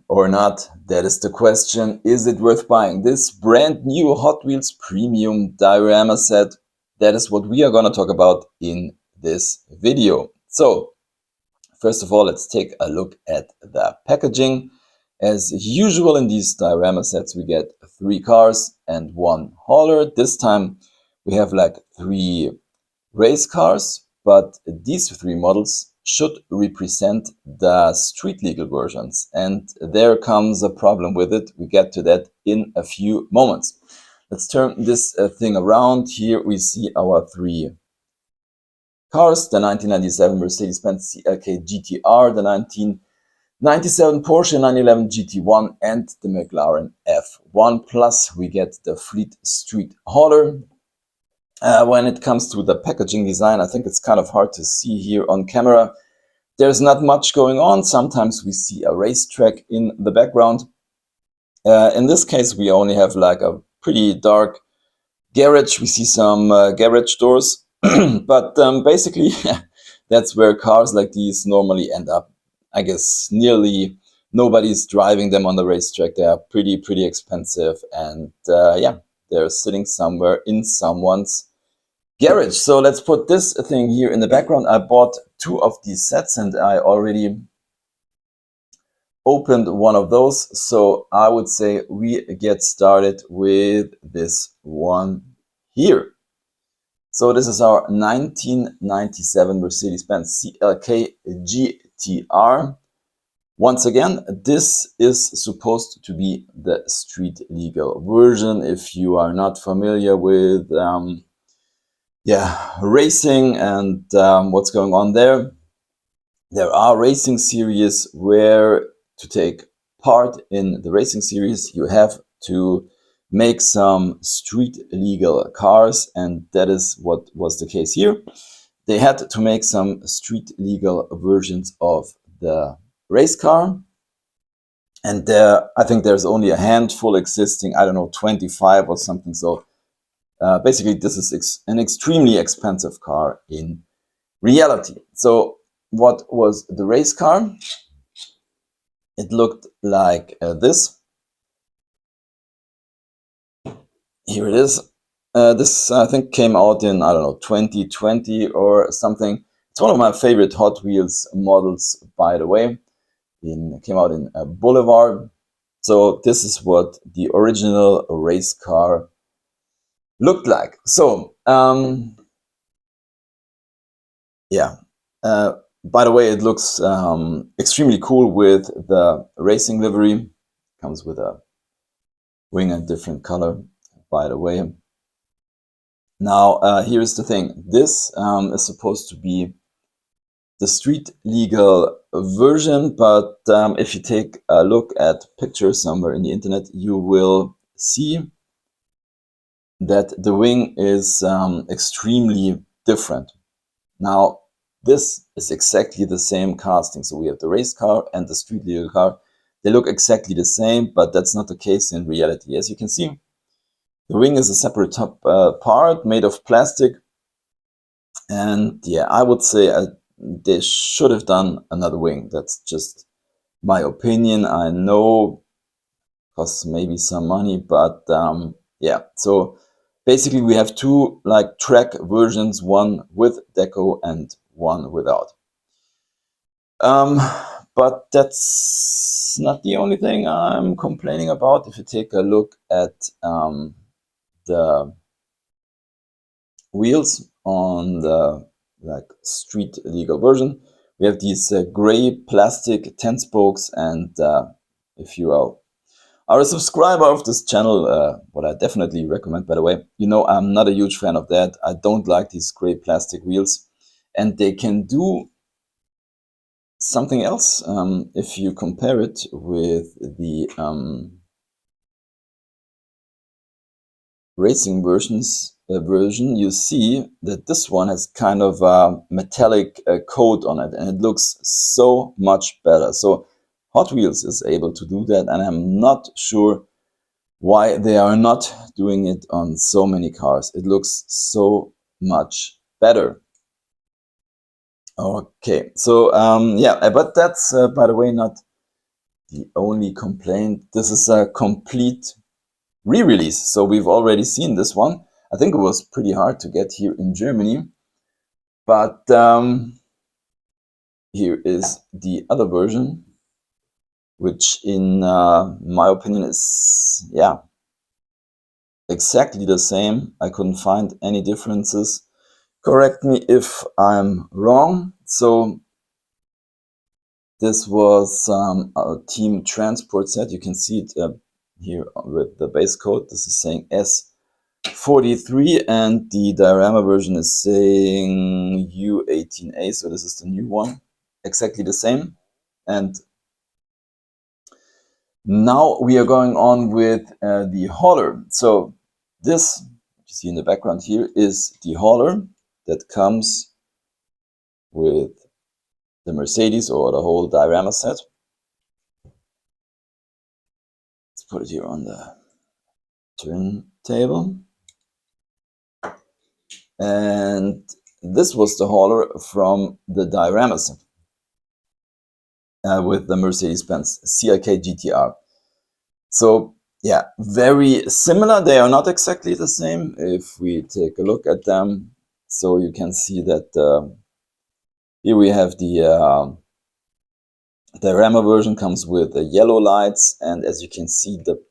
Or not, that is the question. Is it worth buying this brand new Hot Wheels premium diorama set? That is what we are going to talk about in this video. So first of all, let's take a look at the packaging. As usual in these diorama sets, we get 3 cars and 1 hauler. This time we have like 3 race cars, but these 3 models should represent the street legal versions, and there comes a problem with it. We get to that in a few moments. Let's turn this thing around. Here we see our 3 cars: the 1997 Mercedes-Benz CLK-GTR, the 1997 Porsche 911 GT1, and the McLaren F1. Plus we get the Fleet Street hauler. When it comes to the packaging design, I think it's kind of hard to see here on camera. There's not much going on. Sometimes we see a racetrack in the background. In this case, we only have like a pretty dark garage. We see some garage doors, but basically that's where cars like these normally end up. I guess nearly nobody's driving them on the racetrack. They are pretty expensive, and yeah, they're sitting somewhere in someone's garage. So let's put this thing here in the background. I bought 2 of these sets and I already opened one of those. So I would say we get started with this one here. So this is our 1997 Mercedes-Benz CLK-GTR. Once again, this is supposed to be the street legal version. If you are not familiar with racing and what's going on there. There are racing series where to take part in the racing series, you have to make some street legal cars, and that is what was the case here. They had to make some street legal versions of the race car. And I think there's only a handful existing, I don't know, 25 or something. So basically, this is an extremely expensive car in reality. So what was the race car? It looked like this. Here it is. This, I think, came out in, I don't know, 2020 or something. It's one of my favorite Hot Wheels models, by the way. It came out in Boulevard. So this is what the original race car looked like. So by the way, it looks extremely cool with the racing livery. Comes with a wing a different color, by the way. Now here's the thing. This is supposed to be the street legal version, but if you take a look at pictures somewhere in the internet, you will see that the wing is extremely different. Now, this is exactly the same casting. So we have the race car and the street legal car. They look exactly the same, but that's not the case in reality. As you can see, the wing is a separate top part made of plastic. And yeah, I would say they should have done another wing. That's just my opinion. I know it costs maybe some money, but yeah. So basically, we have 2 like track versions, one with deco and one without. But that's not the only thing I'm complaining about. If you take a look at the wheels on the like street legal version, we have these gray plastic 10 spokes, and if you are a subscriber of this channel, what I definitely recommend, by the way, you know I'm not a huge fan of that. I don't like these gray plastic wheels, and they can do something else if you compare it with the racing version. You see that this one has kind of a metallic coat on it, and it looks so much better. So Hot Wheels is able to do that, and I'm not sure why they are not doing it on so many cars. It looks so much better. Okay, so yeah, but that's by the way not The only complaint, this is a complete re-release, so we've already seen this one. I think it was pretty hard to get here in Germany, but here is the other version, which in my opinion is, yeah, exactly the same. I couldn't find any differences. Correct me if I'm wrong. So this was a team transport set. You can see it here with the base code. This is saying S43 and the Diorama version is saying U18A. So this is the new one. Exactly the same. And now we are going on with the hauler. So this, you see in the background here, is the hauler that comes with the Mercedes or the whole Diorama set. Let's put it here on the turntable. And this was the hauler from the Diorama set with the Mercedes-Benz CLK-GTR. So yeah, very similar. They are not exactly the same if we take a look at them. So you can see that here we have the Diorama version comes with the yellow lights, and as you can see, the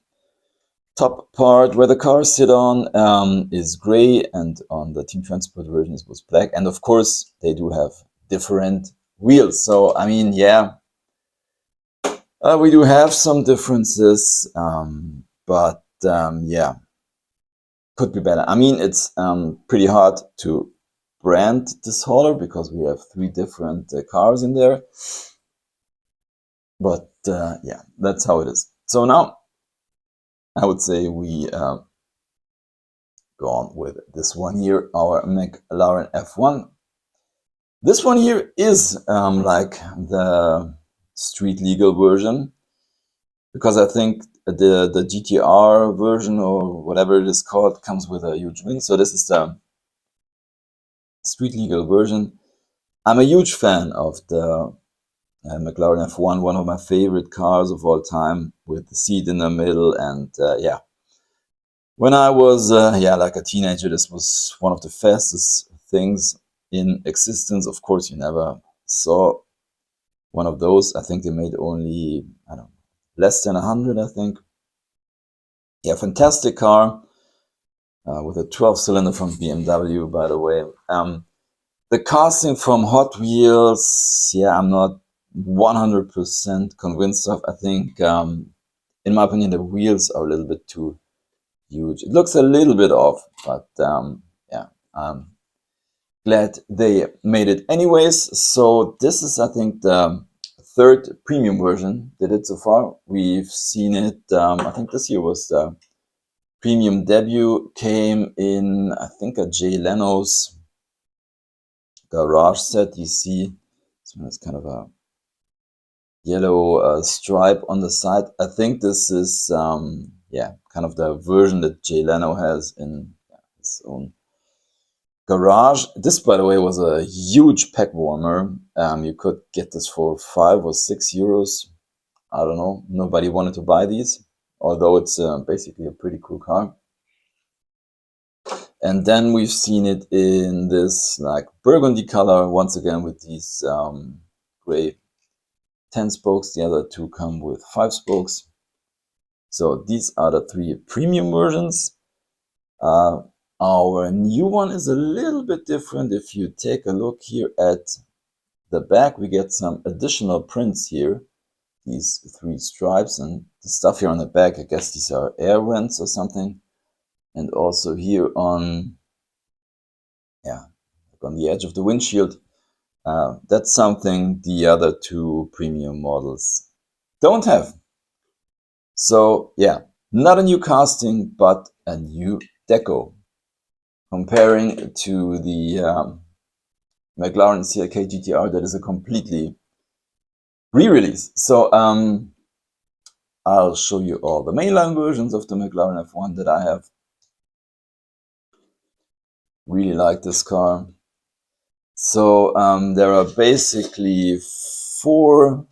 top part where the cars sit on is gray, and on the Team Transport version it was black. And of course, they do have different wheels. So I mean, yeah, we do have some differences, but yeah, could be better. I mean, it's pretty hard to brand this hauler because we have 3 different cars in there. But yeah, that's how it is. So now I would say we go on with this one here, our McLaren F1. This one here is like the street legal version, because I think the GTR version or whatever it is called comes with a huge wing. So this is the street legal version. I'm a huge fan of the McLaren F1, one of my favorite cars of all time, with the seat in the middle. And yeah, when I was yeah, like a teenager, this was one of the fastest things in existence. Of course, you never saw one of those. I think they made only, I don't know, less than 100, I think. Yeah, fantastic car with a 12-cylinder from BMW, by the way. The casting from Hot Wheels, yeah, I'm not 100% convinced of. I think, in my opinion, the wheels are a little bit too huge. It looks a little bit off, but yeah, I'm glad they made it anyways. So this is, I think, the 3rd premium version they did so far. We've seen it, I think this year was the premium debut, came in, I think, a Jay Leno's garage set. You see, this one is kind of a yellow stripe on the side. I think this is, yeah, kind of the version that Jay Leno has in his own garage. This, by the way, was a huge pack warmer. You could get this for 5 or 6 euros. I don't know. Nobody wanted to buy these, although it's basically a pretty cool car. And then we've seen it in this like burgundy color, once again with these gray 10 spokes. The other 2 come with 5 spokes. So these are the 3 premium versions. Our new one is a little bit different. If you take a look here at the back, we get some additional prints here. These 3 stripes and the stuff here on the back, I guess these are air vents or something. And also here on, yeah, on the edge of the windshield. That's something the other 2 premium models don't have. So yeah, not a new casting, but a new deco. Comparing to the McLaren CLK-GTR, that is a completely re-release. So I'll show you all the mainline versions of the McLaren F1 that I have. Really like this car. So there are basically 4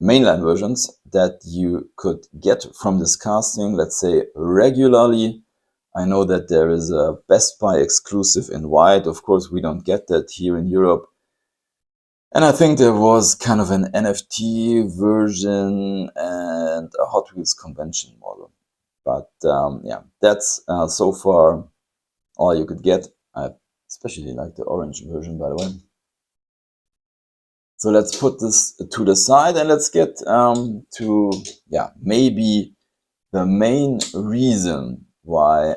mainline versions that you could get from this casting, let's say regularly. I know that there is a Best Buy exclusive in white. Of course, we don't get that here in Europe. And I think there was kind of an NFT version and a Hot Wheels convention model. But yeah, that's so far all you could get. I especially like the orange version, by the way. So let's put this to the side and let's get to, yeah, maybe the main reason why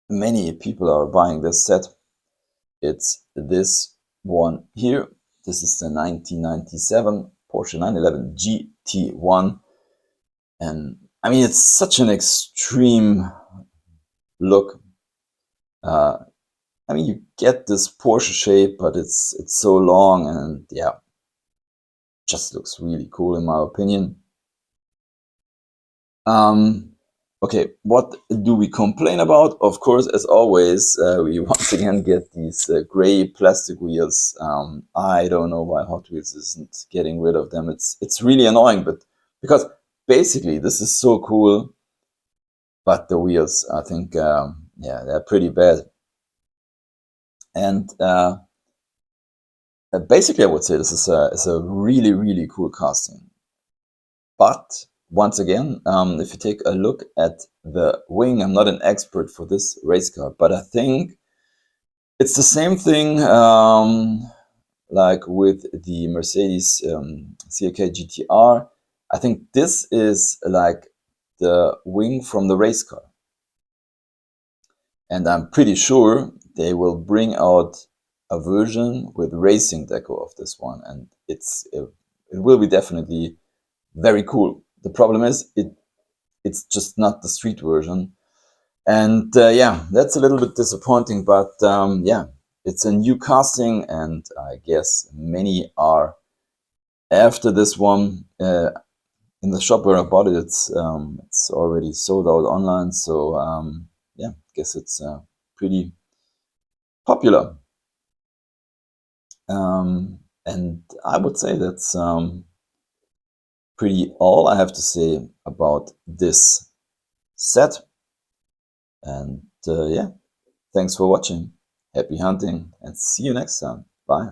many people are buying this set. It's this one here. This is the 1997 Porsche 911 GT1. And I mean, it's such an extreme look. I mean, you get this Porsche shape, but it's so long and yeah, just looks really cool in my opinion. Okay, what do we complain about? Of course, as always, we once again get these gray plastic wheels. I don't know why Hot Wheels isn't getting rid of them. It's really annoying, but because basically this is so cool, but the wheels, I think, yeah, they're pretty bad. And basically, I would say this is a really, really cool casting. But once again, if you take a look at the wing, I'm not an expert for this race car, but I think it's the same thing like with the Mercedes CLK-GTR. I think this is like the wing from the race car. And I'm pretty sure they will bring out a version with racing deco of this one. And it will be definitely very cool. The problem is it's just not the street version. And yeah, that's a little bit disappointing, but yeah, it's a new casting and I guess many are after this one. In the shop where I bought it, it's already sold out online. So yeah, I guess it's pretty popular. And I would say that's pretty all I have to say about this set. And yeah, thanks for watching. Happy hunting and see you next time. Bye.